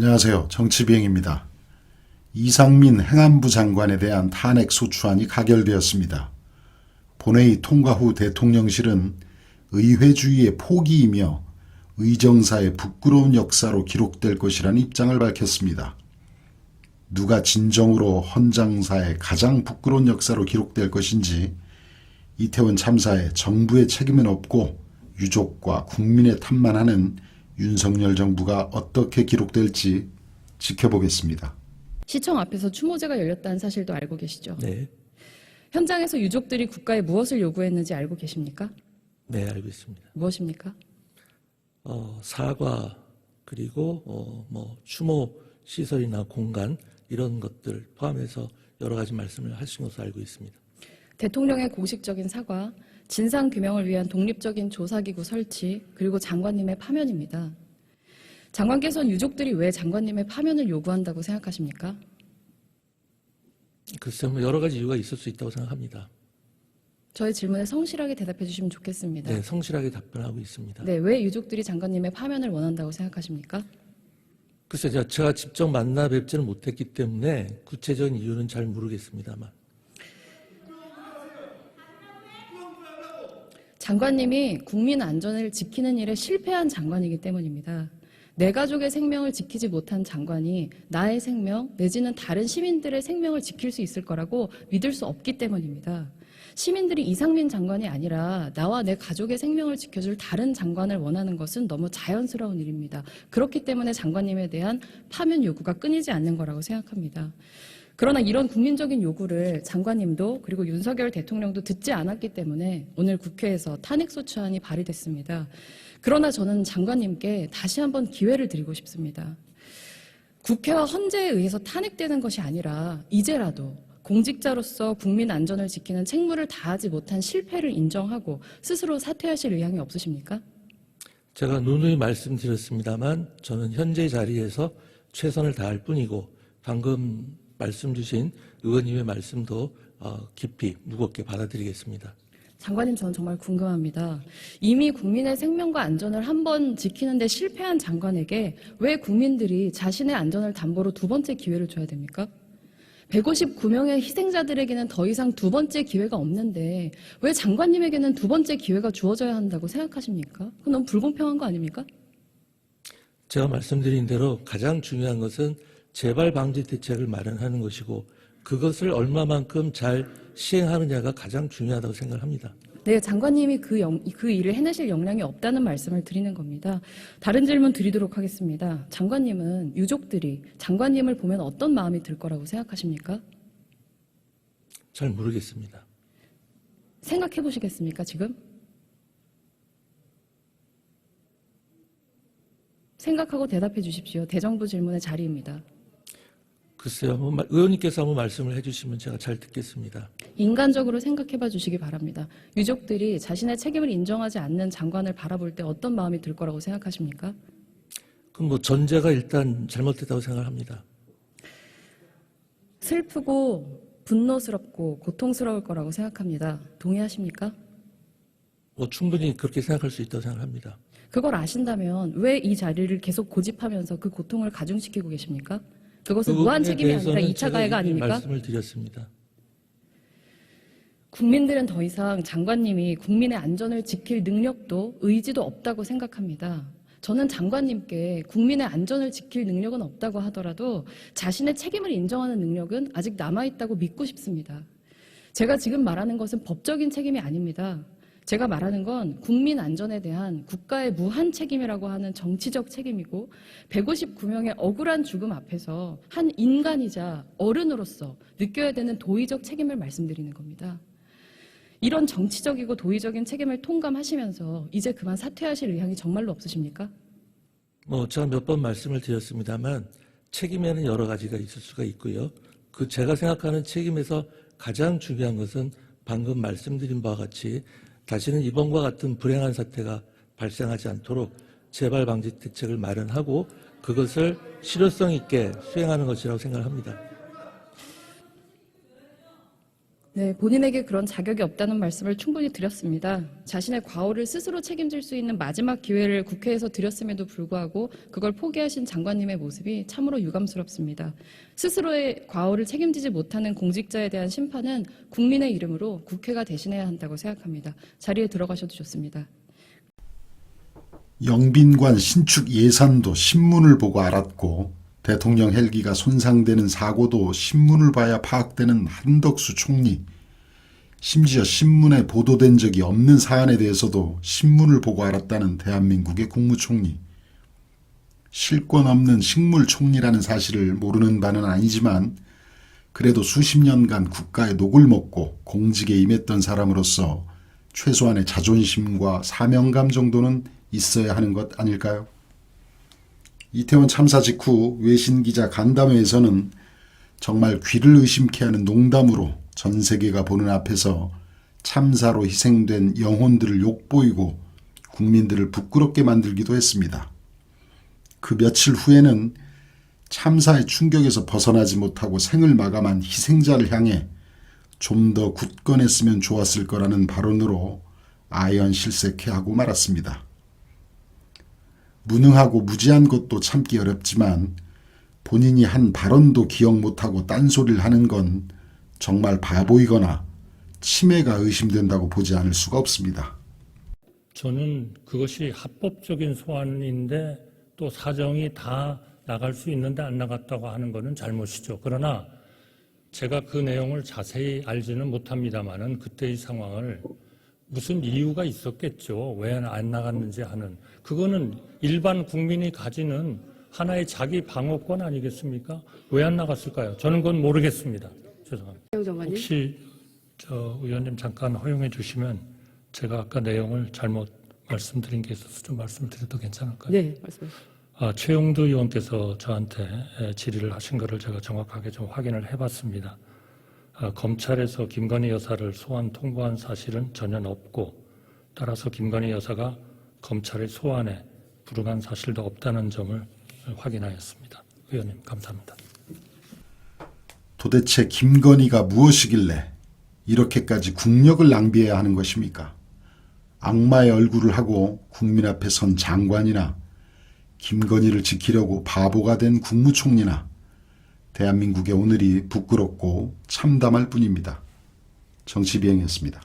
안녕하세요. 정치비행입니다. 이상민 행안부 장관에 대한 탄핵 소추안이 가결되었습니다. 본회의 통과 후 대통령실은 의회주의의 포기이며 의정사의 부끄러운 역사로 기록될 것이라는 입장을 밝혔습니다. 누가 진정으로 헌정사의 가장 부끄러운 역사로 기록될 것인지, 이태원 참사에 정부의 책임은 없고 유족과 국민의 탓만 하는 윤석열 정부가 어떻게 기록될지 지켜보겠습니다. 시청 앞에서 추모제가 열렸다는 사실도 알고 계시죠? 네, 현장에서 유족들이 국가에 무엇을 요구했는지 알고 계십니까? 네, 알고 있습니다. 무엇입니까? 사과, 그리고 추모 시설이나 공간 이런 것들 포함해서 여러 가지 말씀을 하신 것으로 알고 있습니다. 대통령의 공식적인 사과, 진상규명을 위한 독립적인 조사기구 설치, 그리고 장관님의 파면입니다. 장관께서는 유족들이 왜 장관님의 파면을 요구한다고 생각하십니까? 글쎄요, 여러 가지 이유가 있을 수 있다고 생각합니다. 저의 질문에 성실하게 대답해 주시면 좋겠습니다. 네, 성실하게 답변하고 있습니다. 네, 왜 유족들이 장관님의 파면을 원한다고 생각하십니까? 글쎄요, 제가 직접 만나 뵙지는 못했기 때문에 구체적인 이유는 잘 모르겠습니다만. 장관님이 국민 안전을 지키는 일에 실패한 장관이기 때문입니다. 내 가족의 생명을 지키지 못한 장관이 나의 생명 내지는 다른 시민들의 생명을 지킬 수 있을 거라고 믿을 수 없기 때문입니다. 시민들이 이상민 장관이 아니라 나와 내 가족의 생명을 지켜줄 다른 장관을 원하는 것은 너무 자연스러운 일입니다. 그렇기 때문에 장관님에 대한 파면 요구가 끊이지 않는 거라고 생각합니다. 그러나 이런 국민적인 요구를 장관님도 그리고 윤석열 대통령도 듣지 않았기 때문에 오늘 국회에서 탄핵소추안이 발의됐습니다. 그러나 저는 장관님께 다시 한번 기회를 드리고 싶습니다. 국회와 헌재에 의해서 탄핵되는 것이 아니라 이제라도 공직자로서 국민 안전을 지키는 책무를 다하지 못한 실패를 인정하고 스스로 사퇴하실 의향이 없으십니까? 제가 누누이 말씀드렸습니다만 저는 현재 자리에서 최선을 다할 뿐이고 방금 말씀 주신 의원님의 말씀도 깊이 무겁게 받아들이겠습니다. 장관님, 저는 정말 궁금합니다. 이미 국민의 생명과 안전을 한 번 지키는 데 실패한 장관에게 왜 국민들이 자신의 안전을 담보로 두 번째 기회를 줘야 됩니까? 159명의 희생자들에게는 더 이상 두 번째 기회가 없는데 왜 장관님에게는 두 번째 기회가 주어져야 한다고 생각하십니까? 그건 너무 불공평한 거 아닙니까? 제가 말씀드린 대로 가장 중요한 것은 재발 방지 대책을 마련하는 것이고 그것을 얼마만큼 잘 시행하느냐가 가장 중요하다고 생각합니다. 네, 장관님이 그 일을 해내실 역량이 없다는 말씀을 드리는 겁니다. 다른 질문 드리도록 하겠습니다. 장관님은 유족들이 장관님을 보면 어떤 마음이 들 거라고 생각하십니까? 잘 모르겠습니다. 생각해 보시겠습니까, 지금? 생각하고 대답해 주십시오. 대정부 질문의 자리입니다. 글쎄요, 의원님께서 한번 말씀을 해주시면 제가 잘 듣겠습니다. 인간적으로 생각해봐 주시기 바랍니다. 유족들이 자신의 책임을 인정하지 않는 장관을 바라볼 때 어떤 마음이 들 거라고 생각하십니까? 그럼 전제가 일단 잘못됐다고 생각합니다. 슬프고 분노스럽고 고통스러울 거라고 생각합니다. 동의하십니까? 충분히 그렇게 생각할 수 있다고 생각합니다. 그걸 아신다면 왜 이 자리를 계속 고집하면서 그 고통을 가중시키고 계십니까? 그것은 무한 책임이 아니라 2차 가해가 아닙니까? 말씀을 드렸습니다. 국민들은 더 이상 장관님이 국민의 안전을 지킬 능력도 의지도 없다고 생각합니다. 저는 장관님께 국민의 안전을 지킬 능력은 없다고 하더라도 자신의 책임을 인정하는 능력은 아직 남아있다고 믿고 싶습니다. 제가 지금 말하는 것은 법적인 책임이 아닙니다. 제가 말하는 건 국민 안전에 대한 국가의 무한 책임이라고 하는 정치적 책임이고 159명의 억울한 죽음 앞에서 한 인간이자 어른으로서 느껴야 되는 도의적 책임을 말씀드리는 겁니다. 이런 정치적이고 도의적인 책임을 통감하시면서 이제 그만 사퇴하실 의향이 정말로 없으십니까? 제가 몇 번 말씀을 드렸습니다만 책임에는 여러 가지가 있을 수가 있고요. 제가 생각하는 책임에서 가장 중요한 것은 방금 말씀드린 바와 같이 다시는 이번과 같은 불행한 사태가 발생하지 않도록 재발 방지 대책을 마련하고 그것을 실효성 있게 수행하는 것이라고 생각합니다. 네, 본인에게 그런 자격이 없다는 말씀을 충분히 드렸습니다. 자신의 과오를 스스로 책임질 수 있는 마지막 기회를 국회에서 드렸음에도 불구하고 그걸 포기하신 장관님의 모습이 참으로 유감스럽습니다. 스스로의 과오를 책임지지 못하는 공직자에 대한 심판은 국민의 이름으로 국회가 대신해야 한다고 생각합니다. 자리에 들어가셔도 좋습니다. 영빈관 신축 예산도 신문을 보고 알았고 대통령 헬기가 손상되는 사고도 신문을 봐야 파악되는 한덕수 총리. 심지어 신문에 보도된 적이 없는 사안에 대해서도 신문을 보고 알았다는 대한민국의 국무총리. 실권 없는 식물총리라는 사실을 모르는 바는 아니지만 그래도 수십 년간 국가의 녹을 먹고 공직에 임했던 사람으로서 최소한의 자존심과 사명감 정도는 있어야 하는 것 아닐까요? 이태원 참사 직후 외신기자 간담회에서는 정말 귀를 의심케 하는 농담으로 전 세계가 보는 앞에서 참사로 희생된 영혼들을 욕보이고 국민들을 부끄럽게 만들기도 했습니다. 그 며칠 후에는 참사의 충격에서 벗어나지 못하고 생을 마감한 희생자를 향해 좀 더 굳건했으면 좋았을 거라는 발언으로 아연실색해 하고 말았습니다. 무능하고 무지한 것도 참기 어렵지만 본인이 한 발언도 기억 못하고 딴소리를 하는 건 정말 바보이거나 치매가 의심된다고 보지 않을 수가 없습니다. 저는 그것이 합법적인 소환인데 또 사정이 다 나갈 수 있는데 안 나갔다고 하는 것은 잘못이죠. 그러나 제가 그 내용을 자세히 알지는 못합니다만은 그때의 상황을 무슨 이유가 있었겠죠. 왜 안 나갔는지 하는. 그거는 일반 국민이 가지는 하나의 자기 방어권 아니겠습니까? 왜 안 나갔을까요? 저는 그건 모르겠습니다. 죄송합니다. 혹시 의원님 잠깐 허용해 주시면 제가 아까 내용을 잘못 말씀드린 게 있어서 좀 말씀드려도 괜찮을까요? 네, 말씀하세요. 최용두 의원께서 저한테 질의를 하신 것을 제가 정확하게 좀 확인을 해봤습니다. 검찰에서 김건희 여사를 소환 통보한 사실은 전혀 없고 따라서 김건희 여사가 검찰의 소환에 불응한 사실도 없다는 점을 확인하였습니다. 의원님 감사합니다. 도대체 김건희가 무엇이길래 이렇게까지 국력을 낭비해야 하는 것입니까? 악마의 얼굴을 하고 국민 앞에 선 장관이나 김건희를 지키려고 바보가 된 국무총리나 대한민국의 오늘이 부끄럽고 참담할 뿐입니다. 정치비행이었습니다.